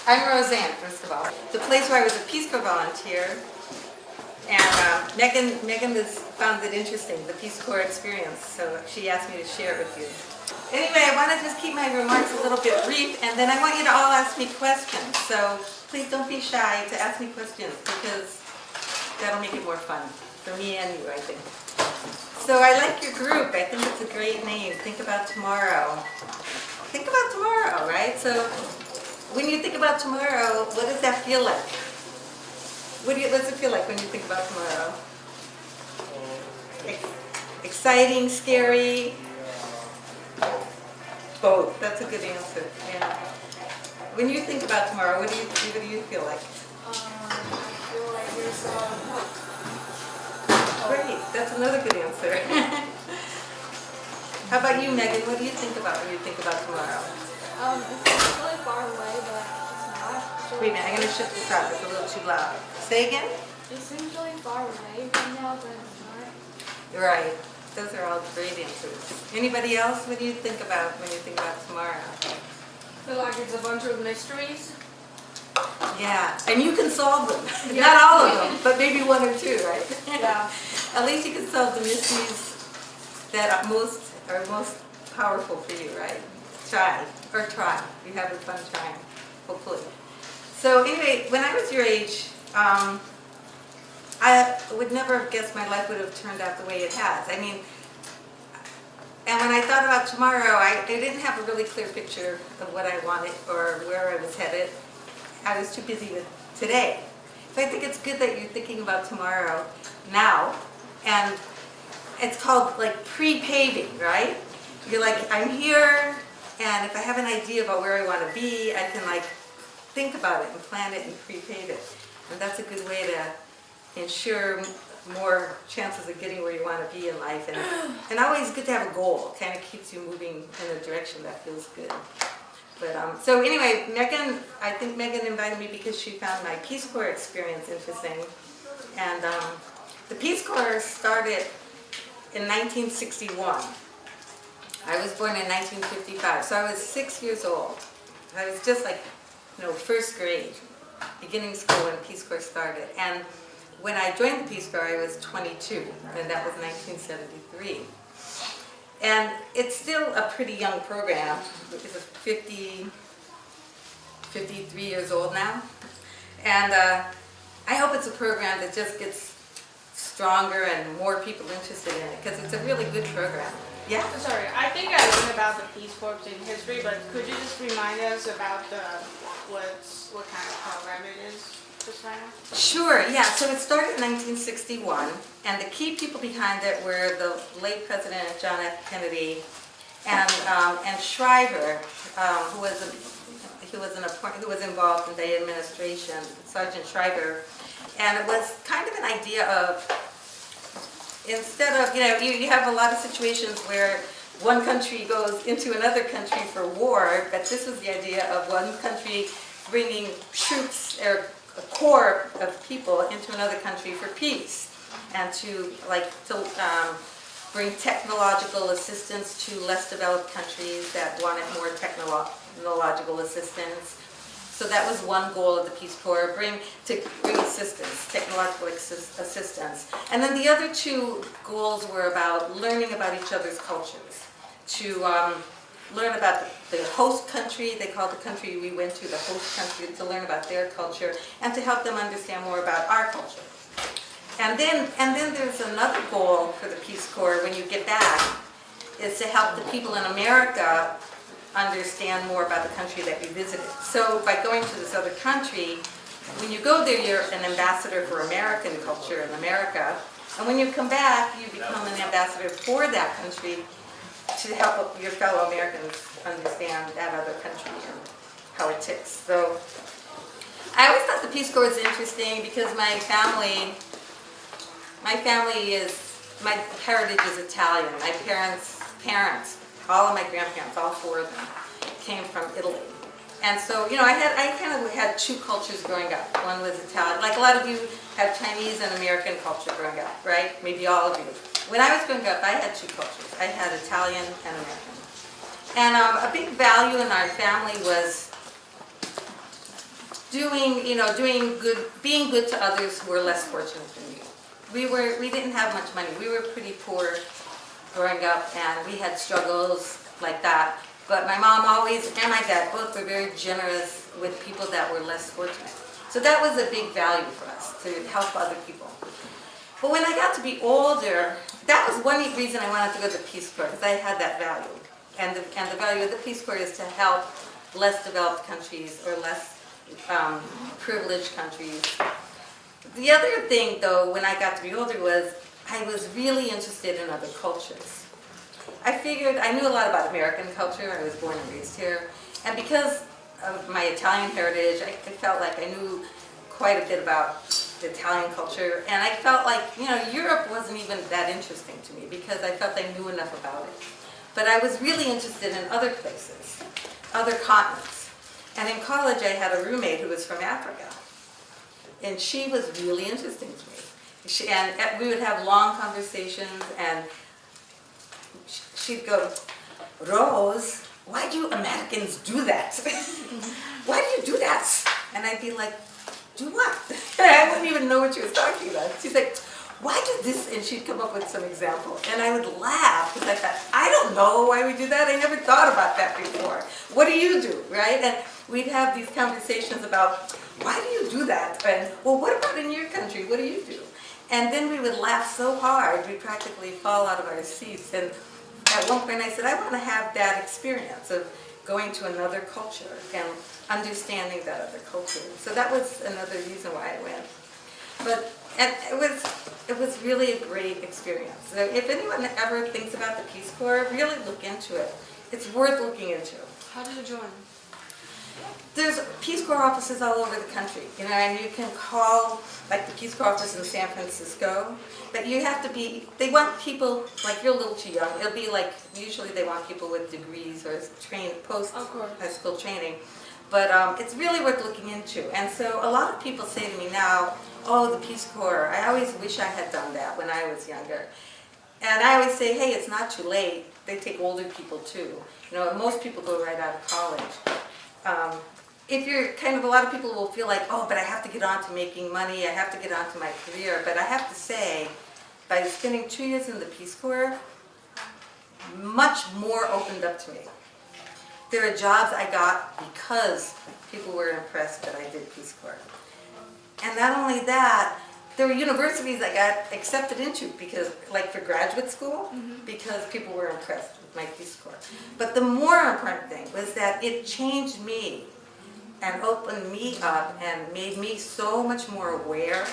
I'm Roseanne, first of all. The place where I was a Peace Corps volunteer, and Megan found it interesting, the Peace Corps experience, so she asked me to share it with you. Anyway, I want to just keep my remarks a little bit brief, and then I want you to all ask me questions. So please don't be shy to ask me questions, because that'll make it more fun for me and you, I think. So I like your group. I think it's a great name. Think about tomorrow. Think about tomorrow, right? So when you think about tomorrow, what does that feel like? What does it feel like when you think about tomorrow? Exciting, scary? Both. That's a good answer. Yeah. When you think about tomorrow, what do you feel like? I feel like there's hope. Great. That's another good answer. How about you, Megan? What do you think about when you think about tomorrow? It's really far away, but it's not. Wait a minute. I'm going to shift this up. It's a little too loud. Say again? It seems really far away right now, but it's not. Right. Those are all great answers. Anybody else? What do you think about when you think about tomorrow? I feel like it's a bunch of mysteries. Yeah, and you can solve them. Yeah. Not all of them, but maybe one or two, right? Yeah. At least you can solve the mysteries that are most powerful for you, right? Try. You're having fun trying, hopefully. So anyway, when I was your age, I would never have guessed my life would have turned out the way it has. I mean, and when I thought about tomorrow, I didn't have a really clear picture of what I wanted or where I was headed. I was too busy with today. So I think it's good that you're thinking about tomorrow now, and it's called like pre-paving, right? You're like, I'm here, and if I have an idea about where I want to be, I can like think about it and plan it and pre-pave it. And that's a good way to ensure more chances of getting where you want to be in life. And always good to have a goal. Kind of keeps you moving in a direction that feels good. But so anyway, I think Megan invited me because she found my Peace Corps experience interesting. And the Peace Corps started in 1961. I was born in 1955, so I was 6 years old. I was just like, first grade, beginning school when Peace Corps started. And when I joined the Peace Corps, I was 22, and that was 1973. And it's still a pretty young program. It's 53 years old now. And I hope it's a program that just gets stronger and more people interested in it, because it's a really good program. Yeah? Sorry, I think I learned about the Peace Corps in history, but could you just remind us about what kind of program it is? Sure, yeah. So it started in 1961, and the key people behind it were the late President John F. Kennedy and Shriver, who was involved in the administration, Sergeant Shriver. And it was kind of an idea of, instead of, you have a lot of situations where one country goes into another country for war, but this was the idea of one country bringing troops or a corps of people into another country for peace, and to bring technological assistance to less developed countries that wanted more technological assistance. So that was one goal of the Peace Corps, bring assistance, technological assistance. And then the other two goals were about learning about each other's cultures, to learn about the host country. They called the country we went to the host country, to learn about their culture and to help them understand more about our culture. And then there's another goal for the Peace Corps when you get back, is to help the people in America understand more about the country that you visited. So by going to this other country, when you go there, you're an ambassador for American culture in America. And when you come back, you become an ambassador for that country to help your fellow Americans understand that other country and how it ticks. So I always thought the Peace Corps was interesting because my heritage is Italian. My parents, all of my grandparents, all four of them, came from Italy. And so, I kind of had two cultures growing up. One was Italian, like a lot of you have Chinese and American culture growing up, right? Maybe all of you. When I was growing up, I had two cultures. I had Italian and American. And a big value in our family was doing good, being good to others who were less fortunate than you. We didn't have much money. We were pretty poor growing up, and we had struggles like that. But my mom always, and my dad, both were very generous with people that were less fortunate. So that was a big value for us, to help other people. But when I got to be older, that was one reason I wanted to go to the Peace Corps, because I had that value. And the value of the Peace Corps is to help less developed countries or less privileged countries. The other thing, though, when I got to be older was I was really interested in other cultures. I figured I knew a lot about American culture. I was born and raised here. And because of my Italian heritage, I felt like I knew quite a bit about the Italian culture. And I felt like, Europe wasn't even that interesting to me because I felt I knew enough about it. But I was really interested in other places, other continents. And in college, I had a roommate who was from Africa. And she was really interesting to me. And we would have long conversations, and she'd go, "Rose, why do Americans do that? Why do you do that?" And I'd be like, "Do what?" I wouldn't even know what she was talking about. She's like, "Why do this?" And she'd come up with some example. And I would laugh because I thought, I don't know why we do that. I never thought about that before. What do you do, right? And we'd have these conversations about, why do you do that? And, well, what about in your country? What do you do? And then we would laugh so hard, we'd practically fall out of our seats. And at one point I said, I want to have that experience of going to another culture and understanding that other culture. So that was another reason why I went. But it was really a great experience. So if anyone ever thinks about the Peace Corps, really look into it. It's worth looking into. How did you join? There's Peace Corps offices all over the country, and you can call, like the Peace Corps office in San Francisco, but you have to be, they want people, like you're a little too young, it'll be like, usually they want people with degrees or post-high school training, but it's really worth looking into. And so a lot of people say to me now, "Oh, the Peace Corps, I always wish I had done that when I was younger." And I always say, hey, it's not too late. They take older people too. Most people go right out of college. If you're a lot of people will feel like, oh, but I have to get on to making money, I have to get on to my career. But I have to say, by spending 2 years in the Peace Corps, much more opened up to me. There are jobs I got because people were impressed that I did Peace Corps. And not only that, there were universities I got accepted into because, like for graduate school, because people were impressed with my Peace Corps. But the more important thing was that it changed me and opened me up and made me so much more aware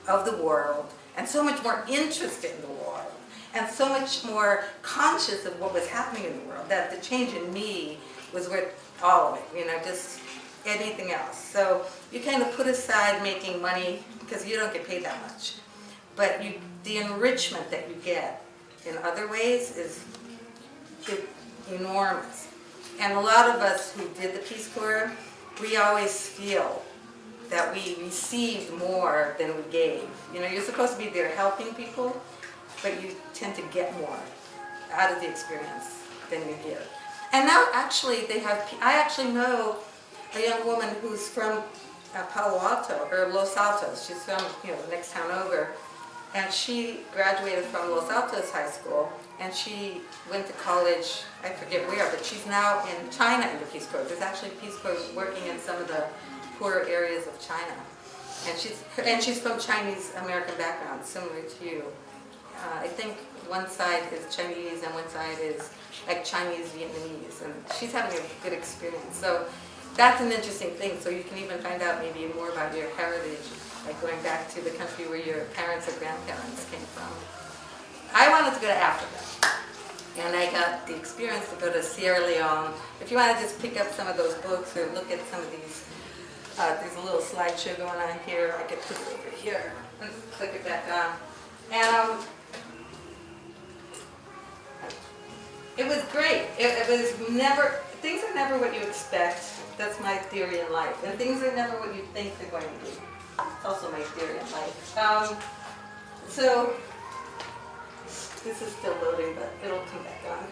of the world and so much more interested in the world and so much more conscious of what was happening in the world, that the change in me was worth all of it, just anything else. So you kind of put aside making money because you don't get paid that much. But the enrichment that you get in other ways is enormous. And a lot of us who did the Peace Corps, we always feel that we received more than we gave. You're supposed to be there helping people, but you tend to get more out of the experience than you give. And now actually I actually know a young woman who's from Palo Alto, or Los Altos. She's from, the next town over. And she graduated from Los Altos High School, and she went to college, I forget where, but she's now in China in the Peace Corps. There's actually Peace Corps working in some of the poorer areas of China. And she's from Chinese American background, similar to you. I think one side is Chinese and one side is like Chinese Vietnamese, and she's having a good experience. So that's an interesting thing. So you can even find out maybe more about your heritage, like going back to the country where your parents or grandparents came from. I wanted to go to Africa, and I got the experience to go to Sierra Leone. If you want to just pick up some of those books or look at some of these, there's a little slideshow going on here. I could put it over here and click it back on. And it was great. It was never, things are never what you expect. That's my theory in life. And things are never what you think they're going to be. It's also my theory in life. So, this is still loading, but it'll come back on.